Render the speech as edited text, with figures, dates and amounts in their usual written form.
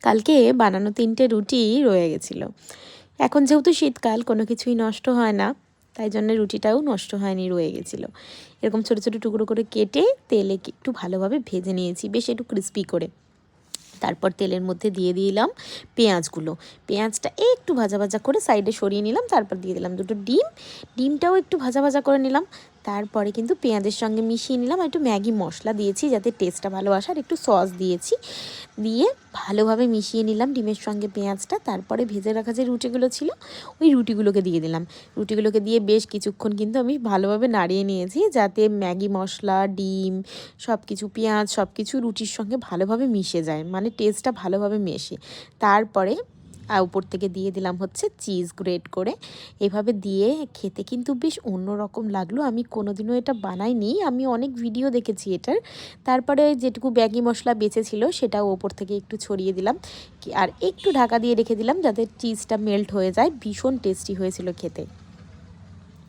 কালকে বানানো 3টে রুটি রয়ে গেছিলো। এখন যেহেতু শীতকাল কোনো কিছুই নষ্ট হয় না, তাই জন্য রুটিটাও নষ্ট হয়নি, রয়ে গেছিলো। এরকম ছোটো ছোটো টুকরো করে কেটে তেলে একটু ভালোভাবে ভেজে নিয়েছি, বেশ একটু ক্রিস্পি করে। তারপর তেলের মধ্যে দিয়ে দিলাম পেঁয়াজগুলো। পেঁয়াজটা একটু ভাজা ভাজা করে সাইডে সরিয়ে নিলাম। তারপর দিয়ে দিলাম 2টো ডিম। ডিমটাও একটু ভাজা ভাজা করে নিলাম। তারপরে কিন্তু পেঁয়াজের সঙ্গে মিশিয়ে নিলাম, একটু ম্যাগি মশলা দিয়েছি যাতে টেস্টটা ভালো আসে, আর একটু সস দিয়েছি। দিয়ে ভালোভাবে মিশিয়ে নিলাম ডিমের সঙ্গে পেঁয়াজটা। তারপরে ভেজে রাখা যে রুটিগুলো ছিল, ওই রুটিগুলোকে দিয়ে দিলাম। রুটিগুলোকে দিয়ে বেশ কিছুক্ষণ কিন্তু আমি ভালোভাবে নাড়িয়ে নিয়েছি, যাতে ম্যাগি মশলা, ডিম, সব কিছু, পেঁয়াজ সব কিছু রুটির সঙ্গে ভালোভাবে মিশে যায়, মানে টেস্টটা ভালোভাবে মেশে। তারপরে উপর থেকে দিয়ে দিলাম হচ্ছে চিজ গ্রেট করে। এভাবে দিয়ে খেতে কিন্তু বেশ অন্যরকম লাগলো। আমি কোনোদিনও এটা বানাইনি, আমি অনেক ভিডিও দেখেছি এটার। তারপরে যেটুকু ম্যাগি মশলা বেঁচে ছিল সেটাও ওপর থেকে একটু ছড়িয়ে দিলাম, আর একটু ঢাকা দিয়ে রেখে দিলাম যাতে চিজটা মেল্ট হয়ে যায়। ভীষণ টেস্টি হয়েছিল খেতে।